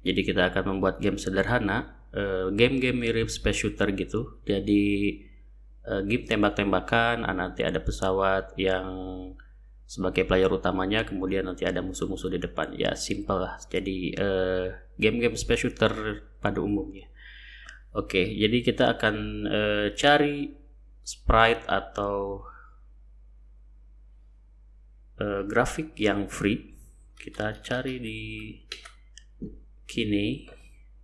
Jadi kita akan membuat game sederhana, game-game mirip space shooter gitu. Jadi game tembak-tembakan, nanti ada pesawat yang sebagai player utamanya, kemudian nanti ada musuh-musuh di depan. Ya simple lah. Jadi game-game space shooter pada umumnya. Oke, jadi kita akan cari sprite atau grafik yang free. Kita cari di Kine.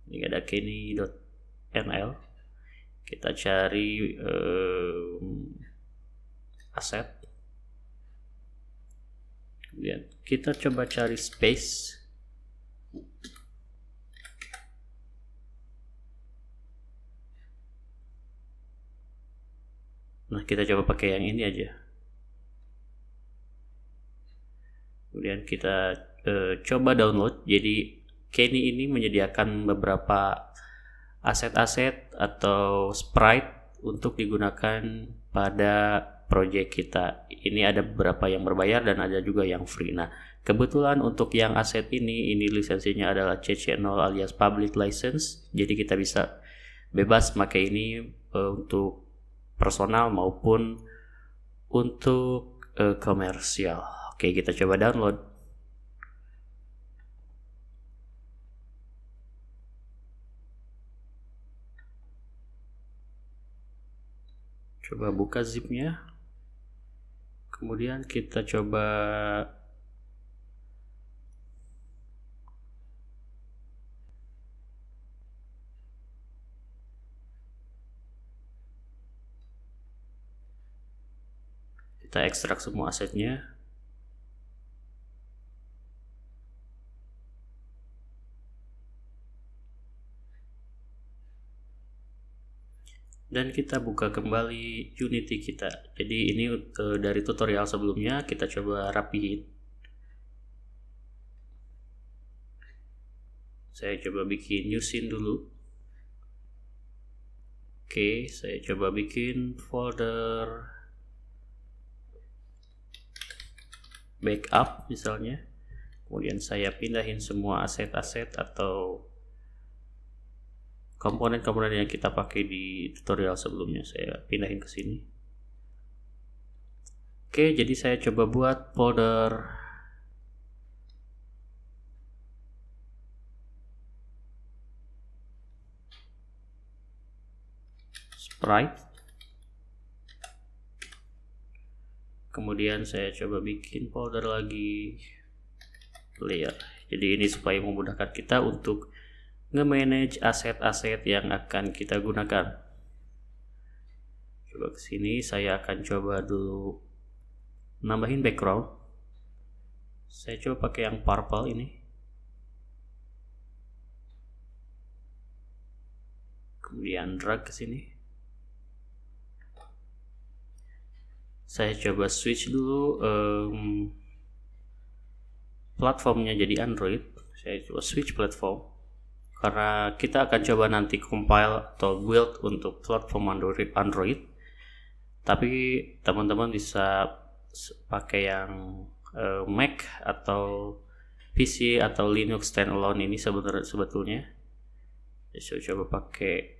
Ini ada kine.nl. Kita cari aset. Kemudian kita coba cari space. Nah, kita coba pakai yang ini aja. Kemudian kita coba download. Jadi Kine ini menyediakan beberapa aset-aset atau sprite untuk digunakan pada project kita. Ini ada beberapa yang berbayar dan ada juga yang free. Nah, kebetulan untuk yang aset ini lisensinya adalah CC0 alias public license. Jadi kita bisa bebas pakai ini untuk personal maupun untuk komersial. Oke, kita coba download. Coba buka zipnya. Kemudian kita coba kita ekstrak semua asetnya. Dan kita buka kembali Unity kita. Jadi ini dari tutorial sebelumnya, kita coba rapihin. Saya coba bikin new scene dulu. Oke, saya coba bikin folder backup misalnya. Kemudian saya pindahin semua aset-aset atau komponen-komponen yang kita pakai di tutorial sebelumnya, saya pindahin ke sini. Oke, jadi saya coba buat folder sprite. Kemudian saya coba bikin folder lagi player. Jadi ini supaya memudahkan kita untuk nge-manage aset-aset yang akan kita gunakan. Coba ke sini, saya akan coba dulu nambahin background. Saya coba pakai yang purple ini. Kemudian drag ke sini. Saya coba switch dulu platformnya jadi Android. Saya coba switch platform. Karena kita akan coba nanti compile atau build untuk platform Android. Tapi teman-teman bisa pakai yang Mac atau PC atau Linux standalone ini sebetulnya. Saya coba pakai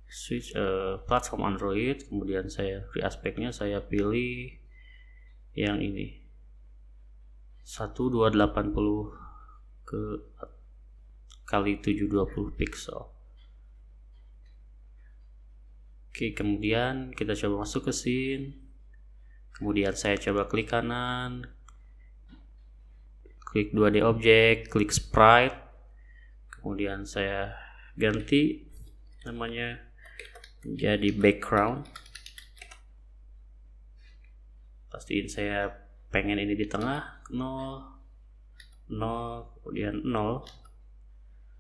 switch platform Android. Kemudian saya free aspeknya saya pilih yang ini 1280 kali 720 pixel. Oke, kemudian kita coba masuk ke scene. Kemudian saya coba klik kanan, klik 2D object, klik sprite. Kemudian saya ganti namanya menjadi background. Pastiin saya pengen ini di tengah, 0, 0, kemudian 0.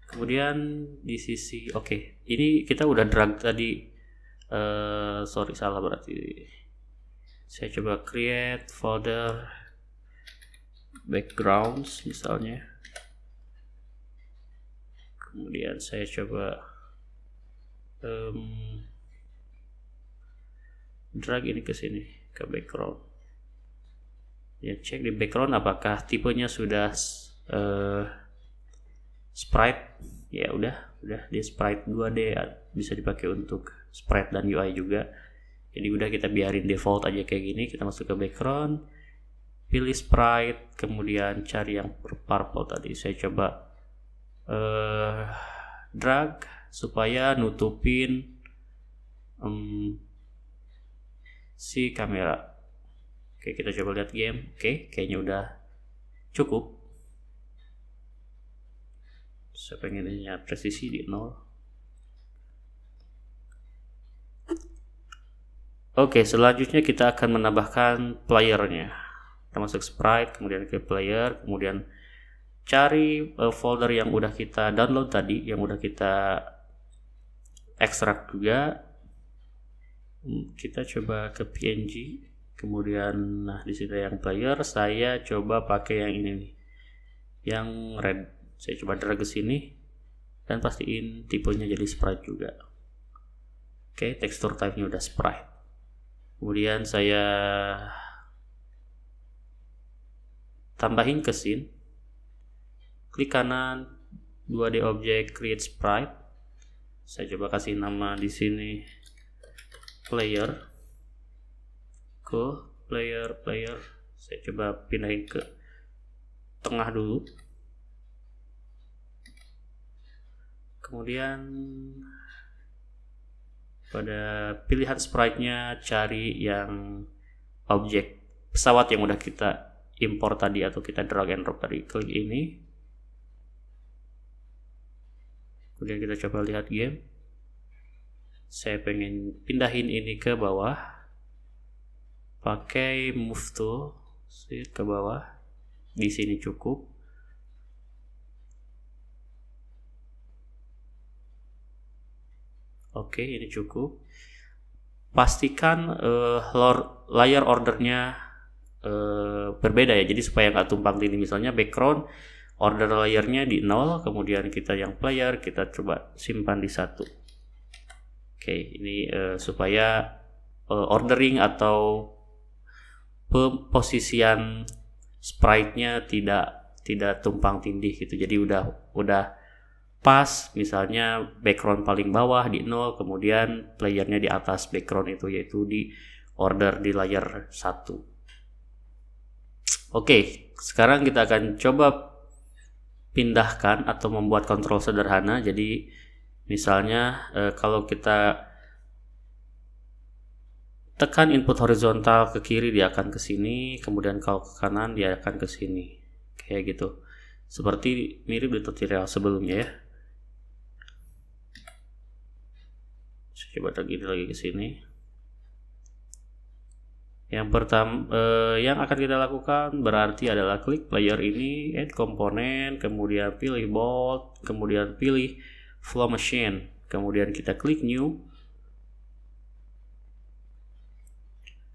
Kemudian di sisi ini kita udah drag tadi. Salah berarti. Saya coba create folder backgrounds misalnya. Kemudian saya coba drag ini ke sini ke background. Ya, cek di background apakah tipenya sudah sprite. Ya udah di sprite 2D, bisa dipakai untuk sprite dan UI juga. Jadi udah kita biarin default aja kayak gini. Kita masuk ke background, pilih sprite, kemudian cari yang purple tadi. Saya coba drag supaya nutupin si kamera. Oke, kita coba lihat game. Oke, kayaknya udah cukup. Saya pengennya presisi di 0. Oke, selanjutnya kita akan menambahkan playernya. Kita masuk sprite, kemudian ke player, kemudian cari folder yang udah kita download tadi, yang udah kita ekstrak juga. Kita coba ke PNG, kemudian nah di sini yang player, saya coba pakai yang ini nih, yang red. Saya coba drag ke sini dan pastiin tipenya jadi sprite juga. Oke, tekstur type-nya udah sprite. Kemudian saya tambahin ke scene, klik kanan 2D object create sprite. Saya coba kasih nama di sini player. Player. Saya coba pindahin ke tengah dulu. Kemudian pada pilihan sprite-nya cari yang objek pesawat yang udah kita import tadi atau kita drag and drop tadi. Klik ini. Kemudian kita coba lihat game. Saya pengen pindahin ini ke bawah. Pakai move tool, ke bawah. Di sini cukup. Oke, ini cukup. Pastikan layer ordernya berbeda ya, jadi supaya nggak tumpang tindih. Misalnya background order layernya di 0, kemudian kita yang player kita coba simpan di 1. Oke, ini supaya ordering atau posisian sprite-nya tidak tumpang tindih gitu. Jadi udah pas, misalnya background paling bawah di 0, kemudian playernya di atas background itu, yaitu di order di layer 1. Oke, sekarang kita akan coba pindahkan atau membuat kontrol sederhana. Jadi misalnya kalau kita tekan input horizontal ke kiri, dia akan ke sini, kemudian kalau ke kanan dia akan ke sini. Kayak gitu. Seperti mirip di tutorial sebelumnya ya. Saya coba lagi ke sini. Yang pertama yang akan kita lakukan berarti adalah klik player ini, add komponen, kemudian pilih bolt, kemudian pilih flow machine, kemudian kita klik new.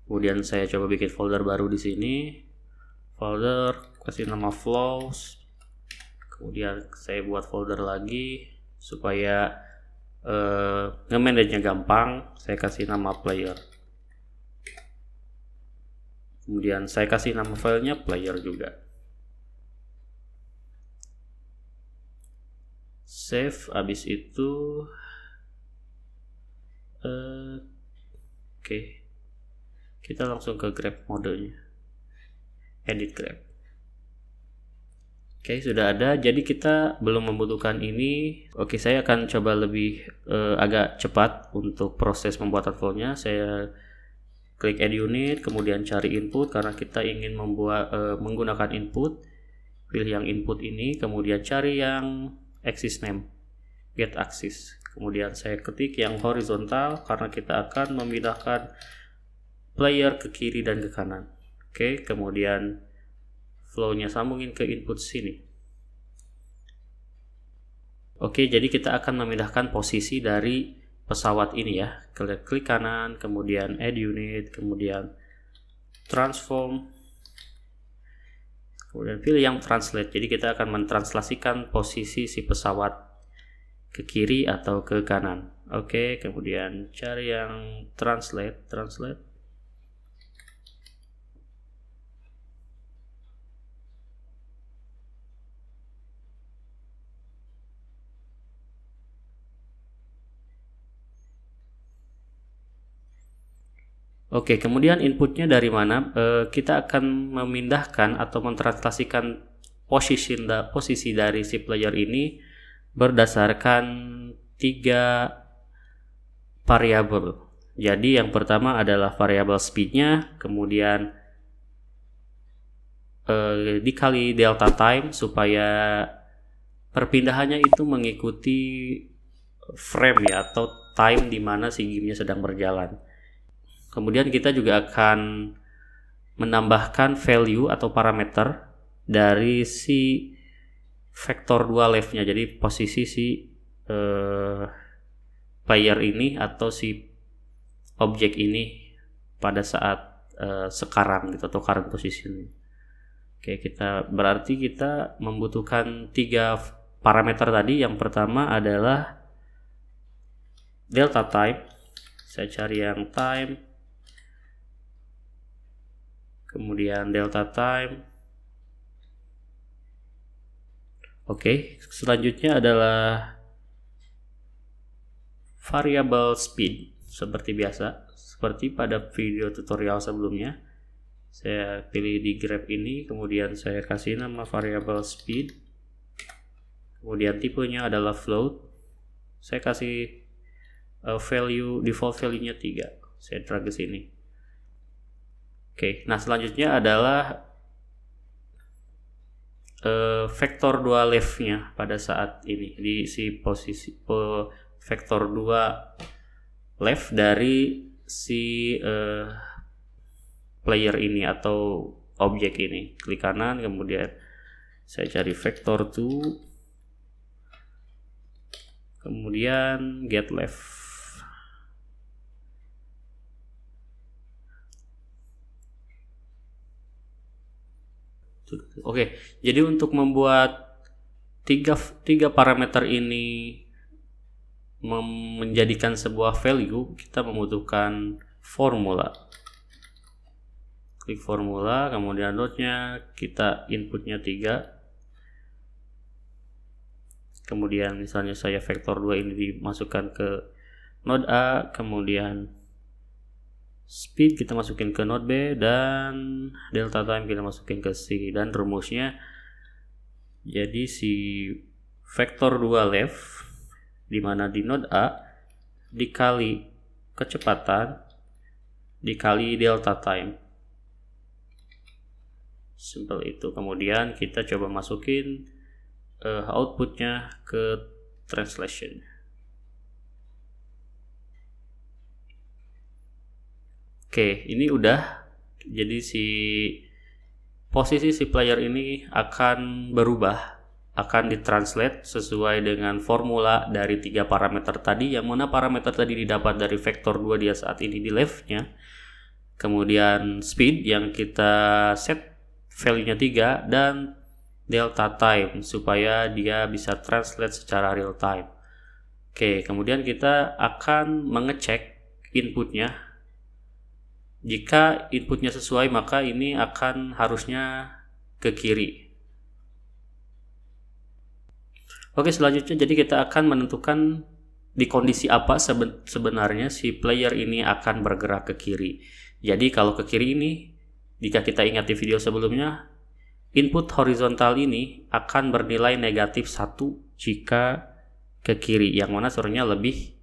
Kemudian saya coba bikin folder baru di sini. Folder, kasih nama flows. Kemudian saya buat folder lagi supaya nge-manage-nya gampang. Saya kasih nama player. Kemudian saya kasih nama filenya player juga. Save, habis itu oke. Kita langsung ke grab modenya. Edit grab. Oke, sudah ada. Jadi kita belum membutuhkan ini. Oke, saya akan coba lebih agak cepat untuk proses pembuatan flow-nya. Saya klik add unit, kemudian cari input karena kita ingin menggunakan input. Pilih yang input ini, kemudian cari yang axis name, get axis. Kemudian saya ketik yang horizontal karena kita akan memindahkan player ke kiri dan ke kanan. Oke, kemudian flow-nya sambungin ke input sini. Oke, jadi kita akan memindahkan posisi dari pesawat ini ya. Klik kanan, kemudian add unit, kemudian transform, kemudian pilih yang translate. Jadi kita akan mentranslasikan posisi si pesawat ke kiri atau ke kanan. Oke, kemudian cari yang translate. Oke, kemudian inputnya dari mana? Kita akan memindahkan atau mentranslasikan posisi dari si player ini berdasarkan 3 variabel. Jadi yang pertama adalah variabel speednya, kemudian dikali delta time supaya perpindahannya itu mengikuti frame ya, atau time di mana si gamenya sedang berjalan. Kemudian kita juga akan menambahkan value atau parameter dari si vektor 2 left-nya. Jadi posisi si player ini atau si objek ini pada saat sekarang gitu, atau current position. Oke, berarti kita membutuhkan 3 parameter tadi. Yang pertama adalah delta time. Saya cari yang time. Kemudian delta time. Oke, selanjutnya adalah variable speed. Seperti biasa, seperti pada video tutorial sebelumnya, saya pilih di grab ini, kemudian saya kasih nama variable speed, kemudian tipenya adalah float. Saya kasih default value-nya 3. Saya drag ke sini. Oke, nah selanjutnya adalah vektor 2 left-nya pada saat ini di si posisi vektor 2 left dari si player ini atau objek ini. Klik kanan, kemudian saya cari vektor 2, kemudian get left. Oke, jadi untuk membuat tiga parameter ini menjadikan sebuah value, kita membutuhkan formula. Klik formula, kemudian node-nya, kita inputnya 3. Kemudian misalnya saya vektor 2 ini dimasukkan ke node A, kemudian speed kita masukin ke node B, dan delta time kita masukin ke C. Dan rumusnya, jadi si vektor 2 left di mana di node A dikali kecepatan dikali delta time. Simple itu. Kemudian kita coba masukin outputnya ke translation. Oke, ini udah. Jadi posisi si player ini akan berubah, akan ditranslate sesuai dengan formula dari 3 parameter tadi, yang mana parameter tadi didapat dari vektor 2 dia saat ini di left-nya. Kemudian speed yang kita set value-nya 3, dan delta time supaya dia bisa translate secara real time. Oke, kemudian kita akan mengecek inputnya. Jika inputnya sesuai, maka ini akan harusnya ke kiri. Oke, selanjutnya jadi kita akan menentukan di kondisi apa sebenarnya si player ini akan bergerak ke kiri. Jadi kalau ke kiri ini, jika kita ingat di video sebelumnya, input horizontal ini akan bernilai negatif 1 jika ke kiri, yang mana sebenarnya lebih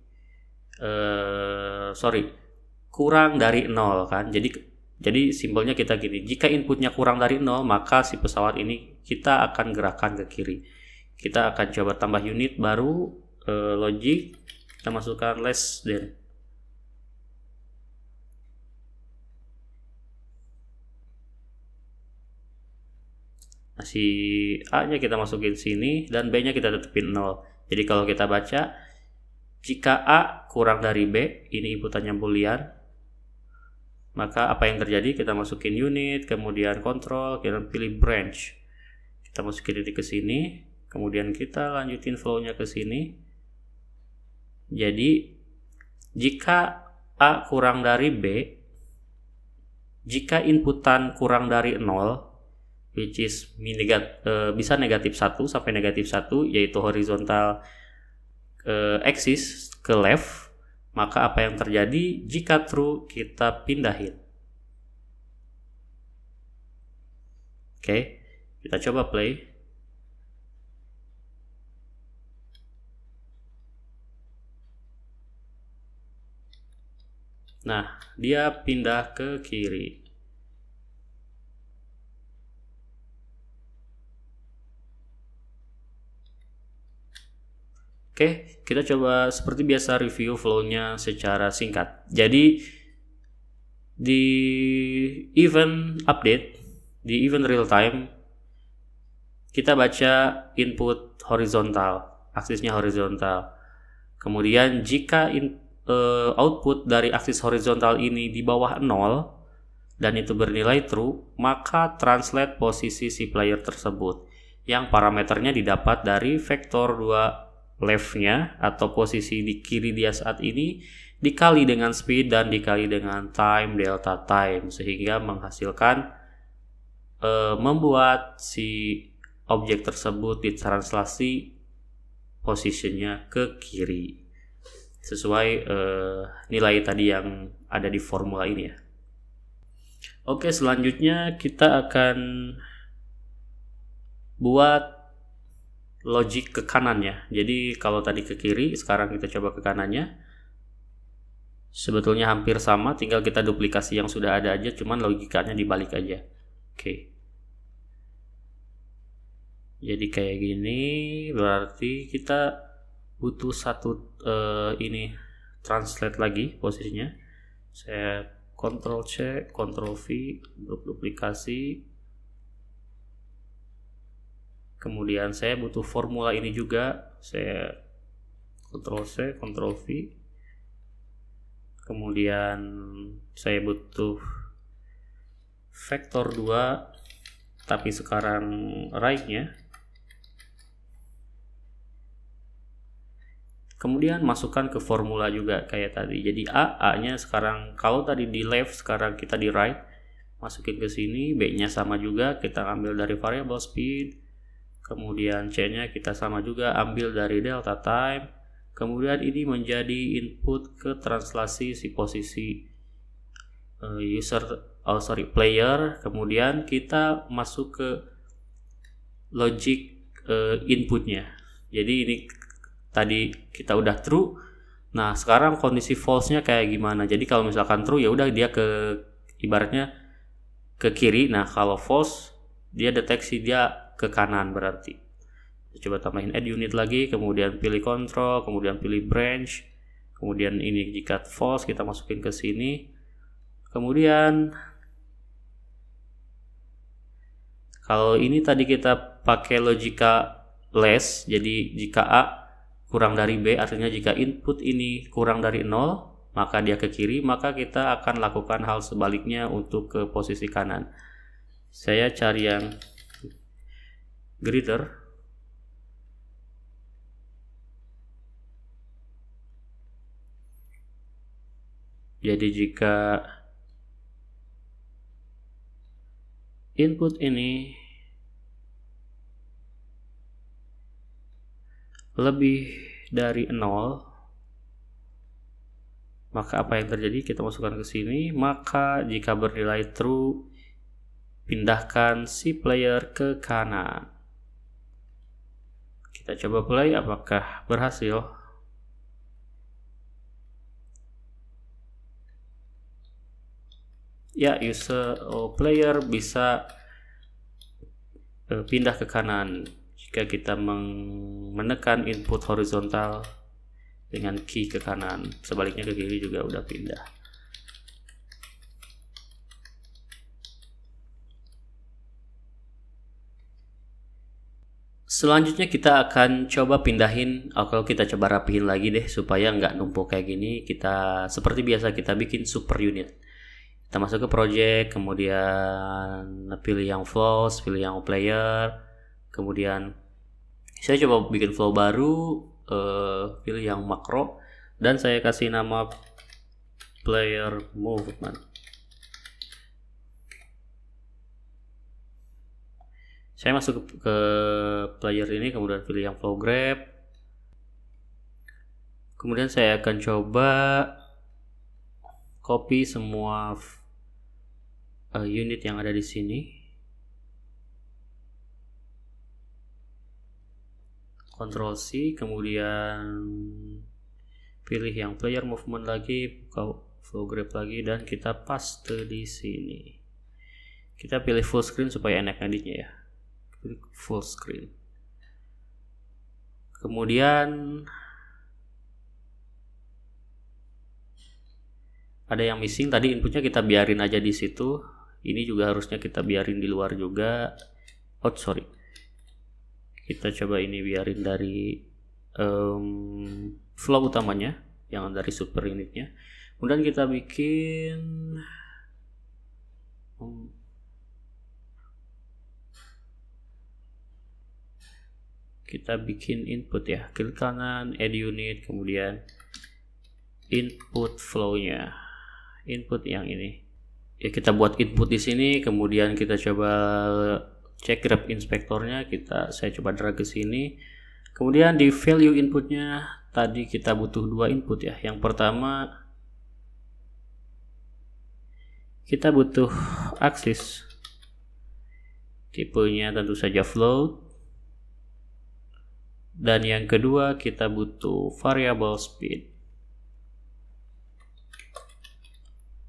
kurang dari 0 kan. Jadi simbolnya kita gini, jika inputnya kurang dari 0, maka si pesawat ini kita akan gerakkan ke kiri. Kita akan coba tambah unit baru, logic, kita masukkan less than. Nah, si A nya kita masukin sini, dan B nya kita tetepin 0. Jadi kalau kita baca, jika A kurang dari B, ini inputannya boolean, maka apa yang terjadi? Kita masukin unit, kemudian control, kita pilih branch, kita masukin ini ke sini, kemudian kita lanjutin flow-nya ke sini. Jadi jika A kurang dari B, jika inputan kurang dari 0, which is bisa negatif 1 sampai negatif 1, yaitu horizontal axis ke left, Maka apa yang terjadi jika true kita pindahin. Oke, kita coba play. Nah, dia pindah ke kiri. Oke, kita coba seperti biasa review flow-nya secara singkat. Jadi di event update, di event real time, kita baca input horizontal, aksisnya horizontal. Kemudian jika output dari aksis horizontal ini di bawah 0 dan itu bernilai true, maka translate posisi si player tersebut yang parameternya didapat dari vektor 2 left-nya atau posisi di kiri dia saat ini dikali dengan speed dan dikali dengan time delta time, sehingga menghasilkan membuat si objek tersebut ditranslasi posisinya ke kiri sesuai nilai tadi yang ada di formula ini ya. Oke, selanjutnya kita akan buat logik ke kanannya. Jadi kalau tadi ke kiri, sekarang kita coba ke kanannya. Sebetulnya hampir sama, tinggal kita duplikasi yang sudah ada aja, cuman logikanya dibalik aja. Oke. Jadi kayak gini, berarti kita butuh satu ini translate lagi posisinya. Saya Ctrl C, Ctrl V untuk duplikasi. Kemudian saya butuh formula ini juga, saya Ctrl C, Ctrl V. Kemudian saya butuh vektor 2, tapi sekarang right-nya. Kemudian masukkan ke formula juga kayak tadi. Jadi A-nya sekarang, kalau tadi di left, sekarang kita di right. Masukin ke sini, B-nya sama juga, kita ambil dari variable speed. Kemudian C-nya kita sama juga ambil dari delta time. Kemudian ini menjadi input ke translasi si posisi player. Kemudian kita masuk ke logic inputnya. Jadi ini tadi kita udah true. Nah, sekarang kondisi false-nya kayak gimana? Jadi kalau misalkan true ya udah dia ibaratnya ke kiri. Nah, kalau false dia deteksi dia ke kanan berarti. Coba tambahin add unit lagi, kemudian pilih control, kemudian pilih branch, kemudian ini jika false kita masukin ke sini. Kemudian kalau ini tadi kita pakai logika less, jadi jika A kurang dari B, artinya jika input ini kurang dari 0 maka dia ke kiri, maka kita akan lakukan hal sebaliknya untuk ke posisi kanan. Saya cari yang greater. Jadi jika input ini lebih dari 0, maka apa yang terjadi? Kita masukkan ke sini. Maka jika bernilai true, pindahkan si player ke kanan. Kita coba play, apakah berhasil? Ya, player bisa pindah ke kanan jika kita menekan input horizontal dengan key ke kanan. Sebaliknya ke kiri juga udah pindah. Selanjutnya kita akan coba pindahin, kalau kita coba rapihin lagi deh supaya nggak numpuk kayak gini. Kita seperti biasa kita bikin super unit. Kita masuk ke project, kemudian pilih yang flows, pilih yang player, kemudian saya coba bikin flow baru, pilih yang makro dan saya kasih nama player movement. Saya masuk ke player ini, kemudian pilih yang flow grab, Kemudian saya akan coba copy semua unit yang ada di sini. Ctrl C, kemudian pilih yang player movement lagi, buka flow grab lagi, dan kita paste di sini. Kita pilih full screen supaya enak editnya ya. Pilih full screen. Kemudian ada yang missing tadi, inputnya kita biarin aja di situ. Ini juga harusnya kita biarin di luar juga. Kita coba ini biarin dari flow utamanya, yang dari super unitnya. Kemudian kita bikin input ya, klik kanan, add unit, kemudian input flow-nya, input yang ini ya, kita buat input di sini. Kemudian kita coba cek grab inspektornya, saya coba drag ke sini. Kemudian di value inputnya tadi kita butuh 2 input ya. Yang pertama kita butuh axis, tipenya tentu saja float, dan yang kedua kita butuh variable speed.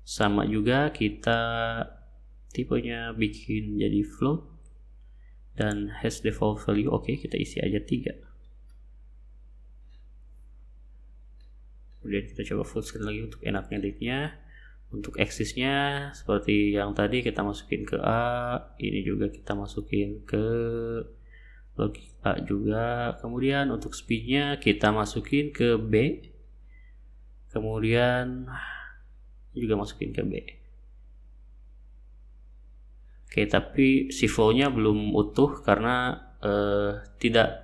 Sama juga, kita tipenya bikin jadi float dan has default value. Oke, kita isi aja 3. Kemudian kita coba full screen lagi untuk enak ngeditnya. Untuk axisnya seperti yang tadi, kita masukin ke A, ini juga kita masukin ke logik A juga. Kemudian untuk speednya kita masukin ke B, kemudian juga masukin ke B. Oke, tapi si flow-nya belum utuh karena tidak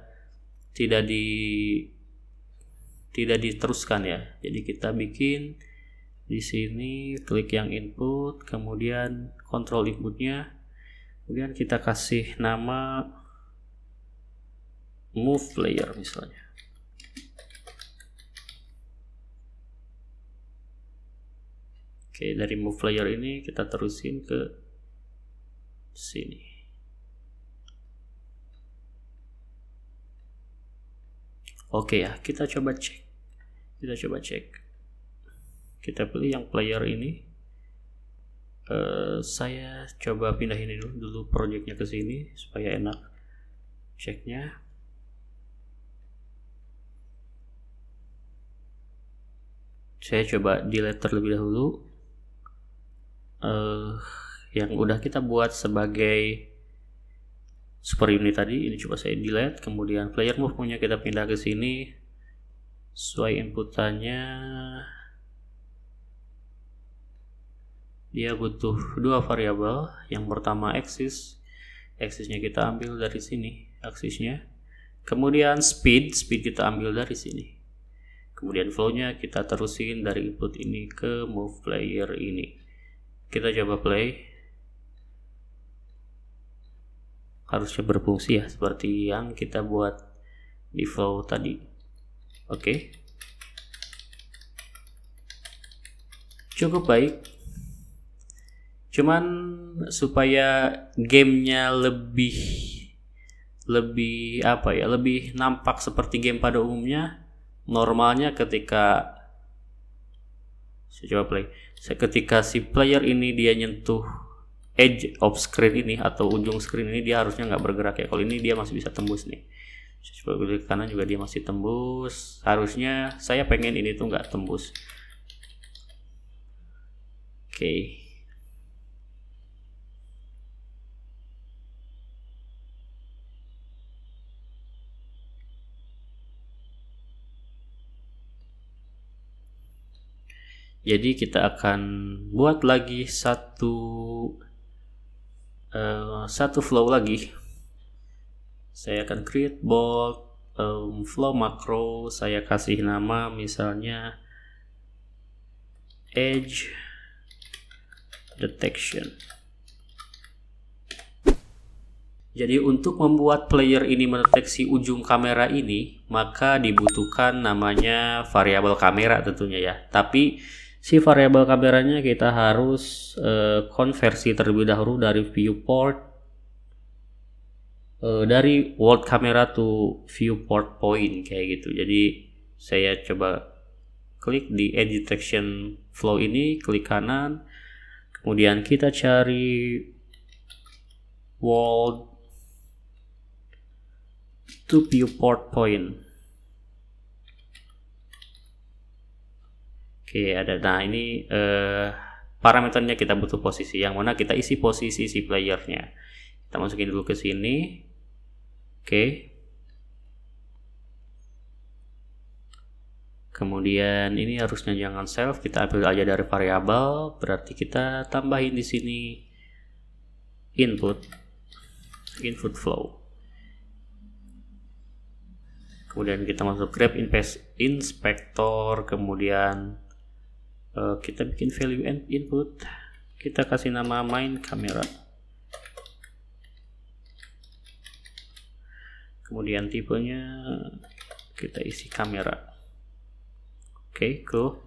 diteruskan ya. Jadi kita bikin di sini, klik yang input, kemudian kontrol inputnya, kemudian kita kasih nama move player misalnya. Oke, dari move player ini kita terusin ke sini. Oke ya, kita coba cek. Kita pilih yang player ini. Saya coba pindahin dulu projectnya ke sini supaya enak ceknya. Saya coba delete terlebih dahulu yang udah kita buat sebagai super unit tadi. Ini coba saya delete. Kemudian player move punya kita pindah ke sini. Sesuai inputannya dia butuh 2 variabel. Yang pertama axisnya kita ambil dari sini, aksisnya. Kemudian speed kita ambil dari sini. Kemudian flow-nya kita terusin dari input ini ke move player ini. Kita coba play. Harusnya berfungsi ya, seperti yang kita buat di flow tadi. Oke. Cukup baik. Cuman supaya gamenya lebih nampak seperti game pada umumnya, normalnya ketika saya coba play, ketika si player ini dia nyentuh edge of screen ini atau ujung screen ini, dia harusnya nggak bergerak ya. Kalau ini dia masih bisa tembus nih. Saya coba klik kanan juga dia masih tembus. Harusnya saya pengen ini tuh nggak tembus. Oke. Jadi kita akan buat lagi satu flow lagi. Saya akan create bolt flow macro. Saya kasih nama misalnya edge detection. Jadi untuk membuat player ini mendeteksi ujung kamera ini, maka dibutuhkan namanya variabel kamera tentunya ya. Tapi si variabel kameranya kita harus konversi terlebih dahulu dari viewport, dari world camera to viewport point kayak gitu. Jadi saya coba klik di edge detection flow ini, klik kanan, kemudian kita cari world to viewport point. Oke, ada. Nah, ini parameternya kita butuh posisi, yang mana kita isi posisi si playernya. Kita masukin dulu ke sini. Oke. Kemudian ini harusnya jangan self, kita ambil aja dari variabel, berarti kita tambahin di sini input flow. Kemudian kita masuk grab inspector, kemudian kita bikin value and input, kita kasih nama main camera, kemudian tipenya kita isi kamera. Oke, cool.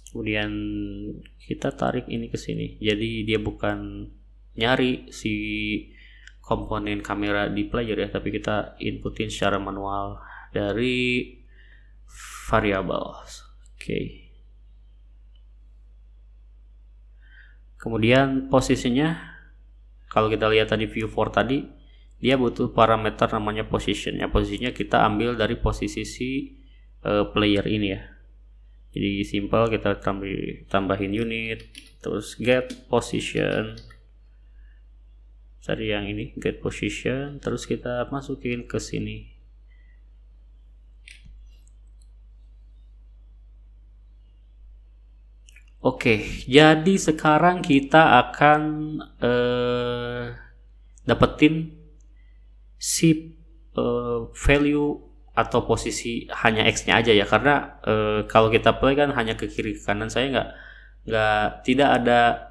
Kemudian kita tarik ini ke sini, jadi dia bukan nyari si komponen kamera di player ya, tapi kita inputin secara manual dari variabel. Oke. Kemudian posisinya, kalau kita lihat tadi viewport tadi, dia butuh parameter namanya positionnya. Posisinya kita ambil dari posisi si player ini ya. Jadi simple, kita tambahin unit, terus get position. Cari yang ini, get position, terus kita masukin ke sini. Oke, jadi sekarang kita akan dapetin si value atau posisi hanya X-nya aja ya, karena kalau kita play kan hanya ke kiri ke kanan, saya tidak ada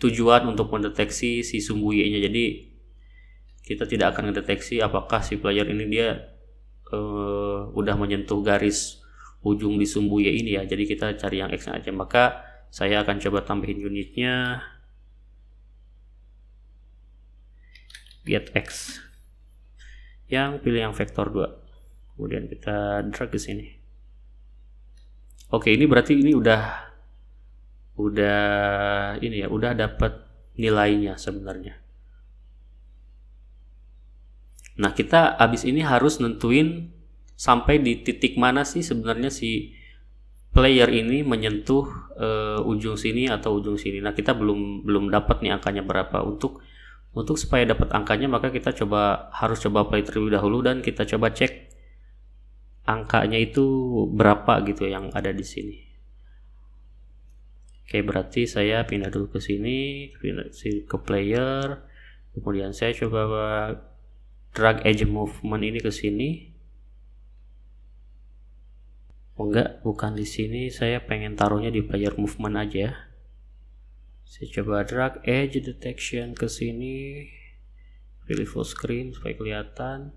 tujuan untuk mendeteksi si sumbu Y-nya. Jadi kita tidak akan mendeteksi apakah si player ini dia udah menyentuh garis ujung di sumbu Y ini ya. Jadi kita cari yang X-nya aja. Maka saya akan coba tambahin unitnya get X, yang pilih yang vektor 2, kemudian kita drag ke sini. Oke, ini berarti ini udah ini ya, udah dapat nilainya sebenarnya. Nah, kita abis ini harus nentuin sampai di titik mana sih sebenarnya si player ini menyentuh ujung sini atau ujung sini. Nah, kita belum dapat nih angkanya berapa. Untuk supaya dapat angkanya, maka kita harus coba play terlebih dahulu dan kita coba cek angkanya itu berapa gitu yang ada di sini. Oke, berarti saya pindah dulu ke sini, ke player, kemudian saya coba drag edge movement ini ke sini. Oh enggak, bukan di sini, saya pengen taruhnya di player movement aja. Saya coba drag edge detection ke sini, pilih full screen supaya kelihatan.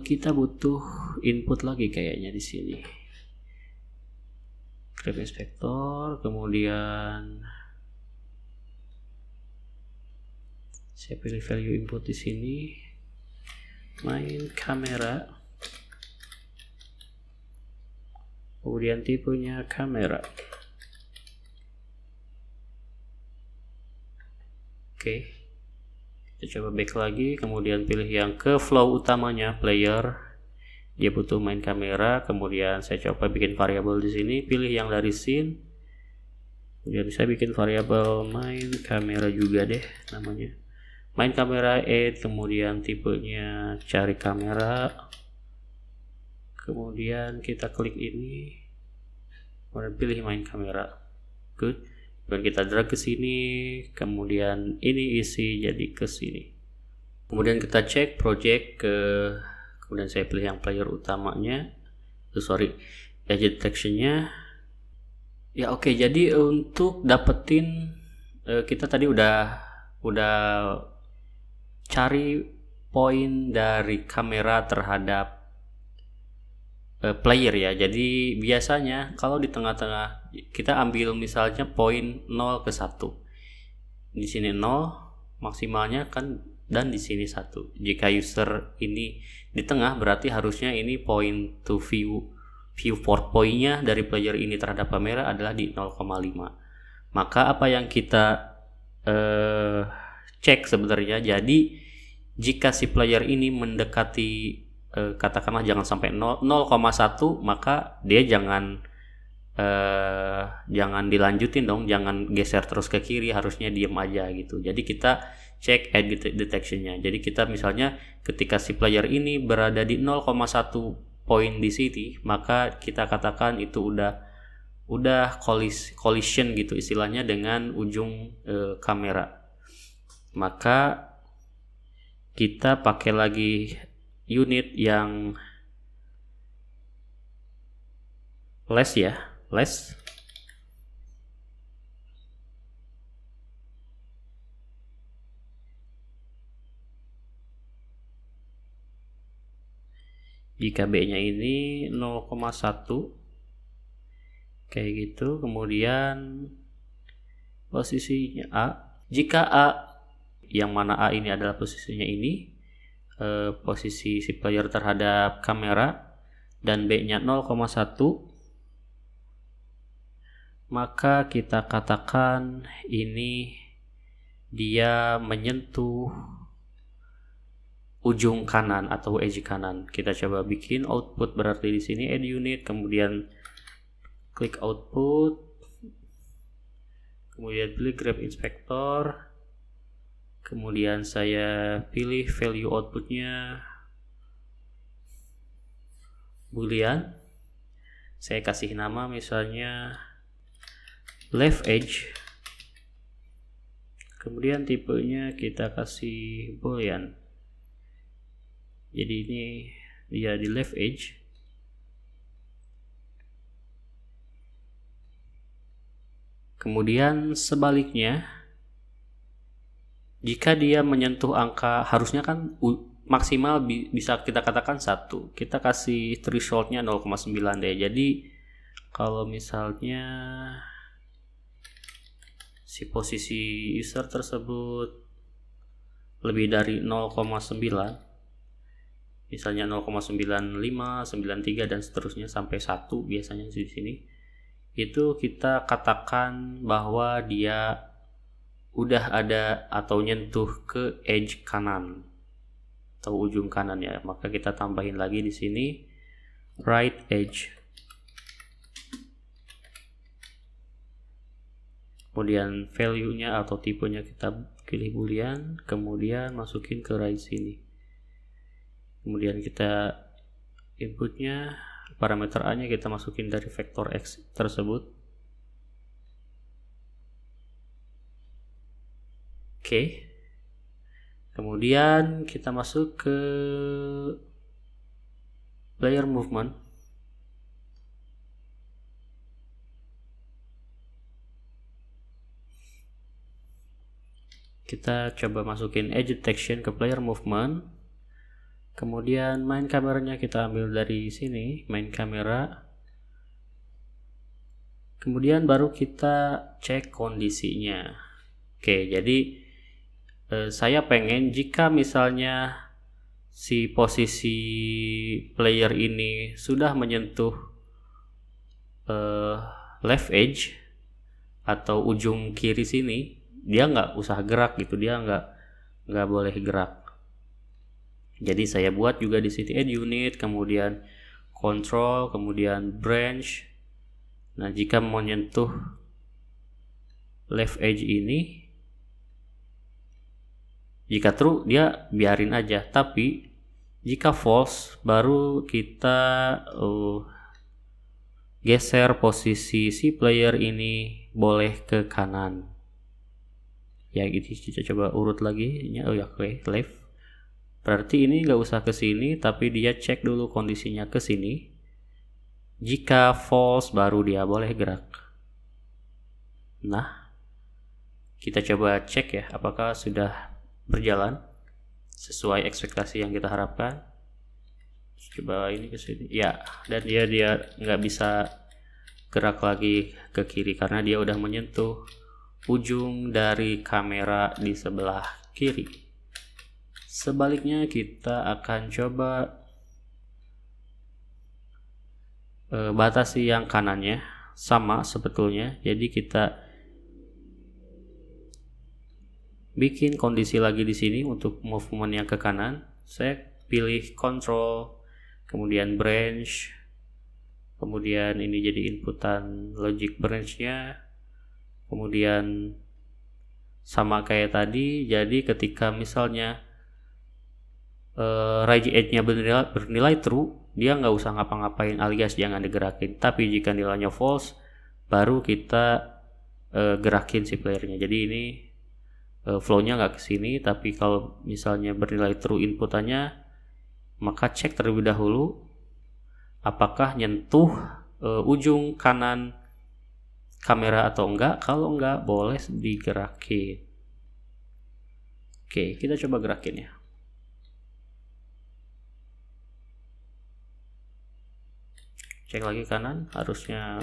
Kita butuh input lagi kayaknya di sini. Grab inspector, kemudian saya pilih value input di sini, main kamera, kemudian tipenya kamera. Oke, kita coba back lagi, kemudian pilih yang ke flow utamanya player. Dia butuh main kamera, kemudian saya coba bikin variabel di sini, pilih yang dari scene, kemudian saya bikin variabel main kamera juga deh namanya, main kamera add, kemudian tipenya cari kamera, kemudian kita klik ini, kemudian pilih main kamera, good, kemudian kita drag ke sini, kemudian ini isi jadi ke sini, kemudian kita cek project kemudian saya pilih yang player utamanya, edge detectionnya, Ya oke, jadi untuk dapetin kita tadi udah cari poin dari kamera terhadap player ya. Jadi biasanya kalau di tengah-tengah kita ambil misalnya poin 0 ke 1. Di sini 0 maksimalnya kan, dan di sini 1. Jika user ini di tengah berarti harusnya ini point to viewport poinnya dari player ini terhadap kamera adalah di 0,5. Maka apa yang kita cek sebenarnya, jadi jika si player ini mendekati katakanlah jangan sampai 0,1, maka dia jangan dilanjutin dong, jangan geser terus ke kiri, harusnya diem aja gitu. Jadi kita cek edge detectionnya. Jadi kita misalnya ketika si player ini berada di 0,1 poin di sini, maka kita katakan itu udah collision gitu istilahnya dengan ujung kamera. Maka kita pakai lagi unit yang less ya, less. Jika B-nya ini 0,1 kayak gitu, kemudian posisinya A. Jika A, yang mana A ini adalah posisinya ini, posisi si player terhadap kamera, dan B-nya 0,1, maka kita katakan ini dia menyentuh ujung kanan atau edge kanan. Kita coba bikin output, berarti di sini add unit, kemudian klik output, kemudian pilih grab inspector, kemudian saya pilih value outputnya boolean. Saya kasih nama misalnya left edge, kemudian tipenya kita kasih boolean. Jadi ini dia di left edge. Kemudian sebaliknya, jika dia menyentuh angka, harusnya kan maksimal bisa kita katakan 1. Kita kasih thresholdnya 0,9 deh. Jadi kalau misalnya si posisi user tersebut lebih dari 0,9, misalnya 0,95, 93 dan seterusnya sampai 1 biasanya di sini, itu kita katakan bahwa dia udah ada atau nyentuh ke edge kanan atau ujung kanan ya. Maka kita tambahin lagi di sini right edge. Kemudian value-nya atau tipenya kita pilih boolean, kemudian masukin ke right sini. Kemudian kita inputnya, parameter A-nya kita masukin dari vektor X tersebut. Oke. Kemudian kita masuk ke player movement. Kita coba masukin edge detection ke player movement. Kemudian main kameranya kita ambil dari sini, main kamera. Kemudian baru kita cek kondisinya. Oke, jadi saya pengen jika misalnya si posisi player ini sudah menyentuh left edge atau ujung kiri sini, dia nggak usah gerak gitu, dia nggak boleh gerak. Jadi saya buat juga di sini add unit, kemudian control, kemudian branch. Nah, jika mau nyentuh left edge ini, jika true dia biarin aja, tapi jika false baru kita geser posisi si player ini boleh ke kanan. Ya gitu, kita coba urut lagi. Oh ya, oke, left. Berarti ini nggak usah ke sini, tapi dia cek dulu kondisinya ke sini. Jika false baru dia boleh gerak. Nah, kita coba cek ya apakah sudah berjalan sesuai ekspektasi yang kita harapkan. Coba ini ke sini. Ya, dan dia nggak bisa gerak lagi ke kiri karena dia udah menyentuh ujung dari kamera di sebelah kiri. Sebaliknya kita akan coba batasi yang kanannya, sama sebetulnya. Jadi kita bikin kondisi lagi di sini untuk movement yang ke kanan. Saya pilih control, kemudian branch, kemudian ini jadi inputan logic branch-nya, kemudian sama kayak tadi. Jadi ketika misalnya right edge-nya bernilai true, dia nggak usah ngapa-ngapain alias jangan digerakin. Tapi jika nilainya false, baru kita gerakin si playernya. Jadi ini flow-nya nggak ke sini, tapi kalau misalnya bernilai true inputannya, maka cek terlebih dahulu apakah nyentuh ujung kanan kamera atau enggak. Kalau enggak, boleh digerakin. Oke, kita coba gerakin ya. Cek lagi kanan, harusnya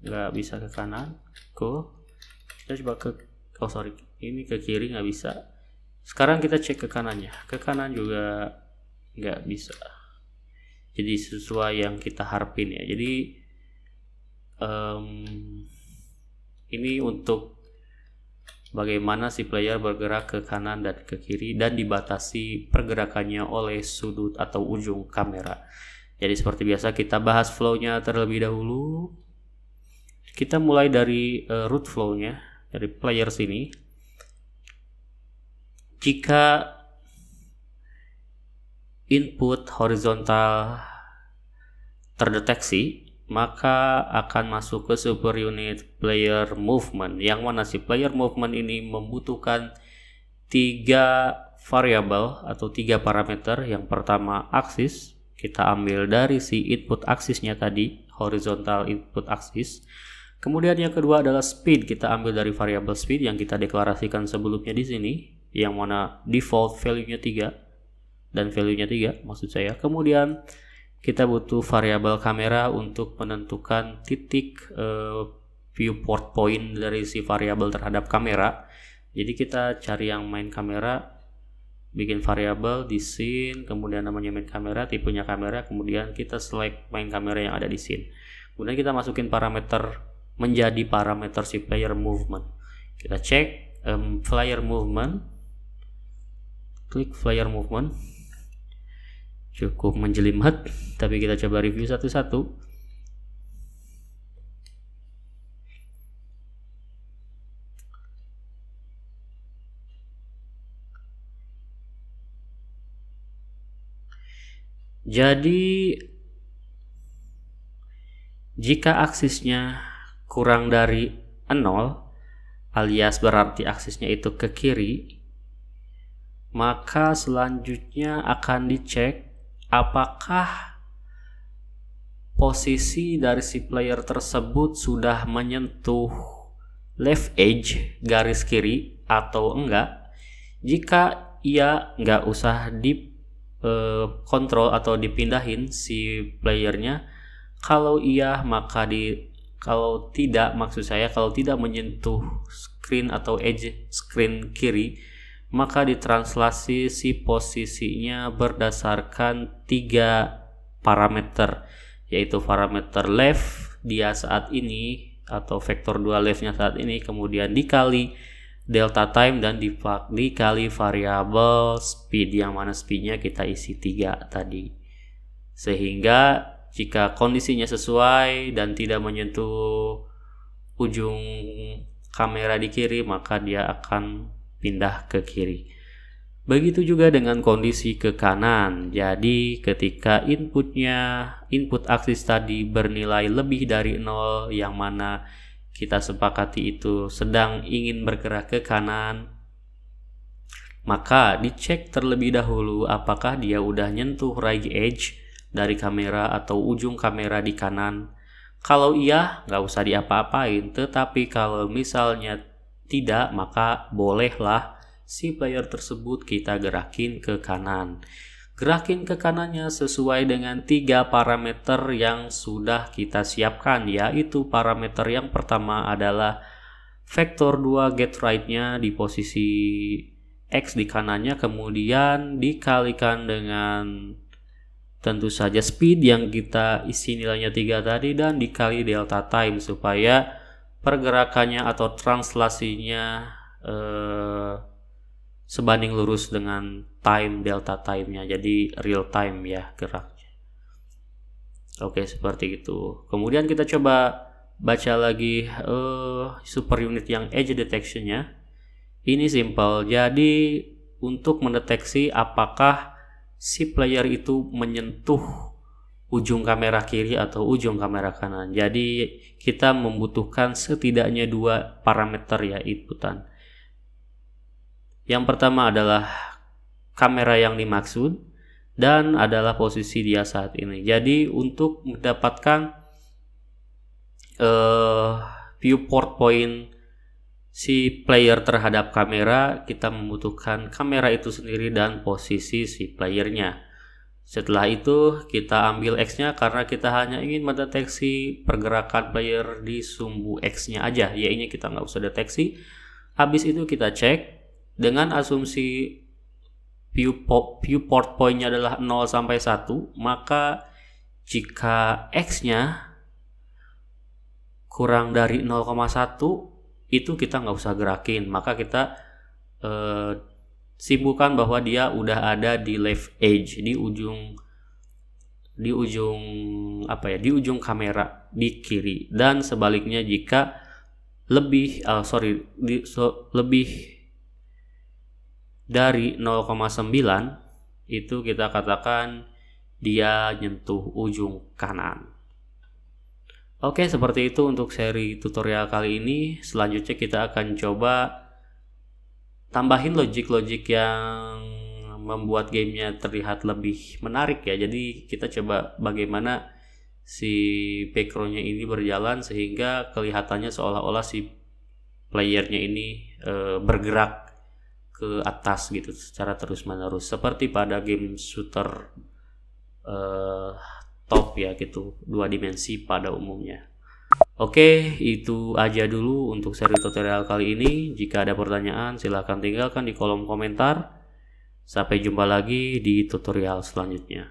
nggak bisa ke kanan. Cool. Kita coba ini ke kiri nggak bisa. Sekarang kita cek ke kanannya. Ke kanan juga nggak bisa. Jadi sesuai yang kita harapin ya. Jadi ini untuk bagaimana si player bergerak ke kanan dan ke kiri dan dibatasi pergerakannya oleh sudut atau ujung kamera. Jadi seperti biasa kita bahas flow-nya terlebih dahulu. Kita mulai dari root flow-nya, dari player sini. Jika input horizontal terdeteksi, maka akan masuk ke super unit player movement, yang mana si player movement ini membutuhkan 3 variabel atau 3 parameter. Yang pertama aksis, kita ambil dari si input aksisnya tadi, horizontal input aksis. Kemudian yang kedua adalah speed, kita ambil dari variabel speed yang kita deklarasikan sebelumnya di sini, yang mana default value-nya 3 dan value-nya 3 maksud saya. Kemudian kita butuh variabel kamera untuk menentukan titik viewport point dari si variabel terhadap kamera. Jadi kita cari yang main kamera, bikin variabel di scene, kemudian namanya main kamera, tipenya kamera, kemudian kita select main kamera yang ada di scene. Kemudian kita masukin parameter menjadi parameter si player movement. Kita cek player movement, klik player movement. Cukup menjelimet, tapi kita coba review satu-satu. Jadi jika aksisnya kurang dari 0, alias berarti aksisnya itu ke kiri, maka selanjutnya akan dicek apakah posisi dari si player tersebut sudah menyentuh left edge, garis kiri, atau enggak. Jika iya, nggak usah di kontrol atau dipindahin si playernya. Kalau iya, maka kalau tidak, maksud saya kalau tidak menyentuh screen atau edge screen kiri, maka ditranslasi si posisinya berdasarkan 3 parameter, yaitu parameter left dia saat ini atau vektor 2 leftnya saat ini, kemudian dikali delta time dan dikali variabel speed, yang mana speednya kita isi 3 tadi. Sehingga jika kondisinya sesuai dan tidak menyentuh ujung kamera di kiri, maka dia akan pindah ke kiri. Begitu juga dengan kondisi ke kanan. Jadi ketika input aksis tadi bernilai lebih dari 0, yang mana kita sepakati itu sedang ingin bergerak ke kanan, maka dicek terlebih dahulu apakah dia udah nyentuh right edge dari kamera atau ujung kamera di kanan. Kalau iya, nggak usah diapa-apain. Tetapi kalau misalnya tidak, maka bolehlah si player tersebut kita gerakin ke kanan. Gerakin ke kanannya sesuai dengan 3 parameter yang sudah kita siapkan, yaitu parameter yang pertama adalah vektor 2 get right-nya di posisi X di kanannya, kemudian dikalikan dengan tentu saja speed yang kita isi nilainya 3 tadi, dan dikali delta time supaya pergerakannya atau translasinya sebanding lurus dengan time delta time-nya, jadi real time ya geraknya. Oke, seperti itu. Kemudian kita coba baca lagi super unit yang edge detection-nya. Ini simple. Jadi untuk mendeteksi apakah si player itu menyentuh ujung kamera kiri atau ujung kamera kanan. Jadi kita membutuhkan setidaknya 2 parameter ya inputan. Yang pertama adalah kamera yang dimaksud dan adalah posisi dia saat ini. Jadi untuk mendapatkan viewport point si player terhadap kamera, kita membutuhkan kamera itu sendiri dan posisi si playernya. Setelah itu kita ambil X-nya karena kita hanya ingin mendeteksi pergerakan player di sumbu X-nya aja. Y-nya kita nggak usah deteksi. Habis itu kita cek dengan asumsi viewport point-nya adalah 0 sampai 1, maka jika X-nya kurang dari 0,1 itu kita nggak usah gerakin, maka kita simpulkan bahwa dia udah ada di left edge, di ujung di ujung kamera di kiri. Dan sebaliknya jika lebih dari 0,9 itu kita katakan dia nyentuh ujung kanan. Oke, seperti itu untuk seri tutorial kali ini. Selanjutnya kita akan coba tambahin logik-logik yang membuat gamenya terlihat lebih menarik ya. Jadi kita coba bagaimana si backgroundnya ini berjalan sehingga kelihatannya seolah-olah si playernya ini bergerak ke atas gitu secara terus-menerus, seperti pada game shooter top ya gitu, 2 dimensi pada umumnya. Oke, itu aja dulu untuk seri tutorial kali ini. Jika ada pertanyaan silahkan tinggalkan di kolom komentar. Sampai jumpa lagi di tutorial selanjutnya.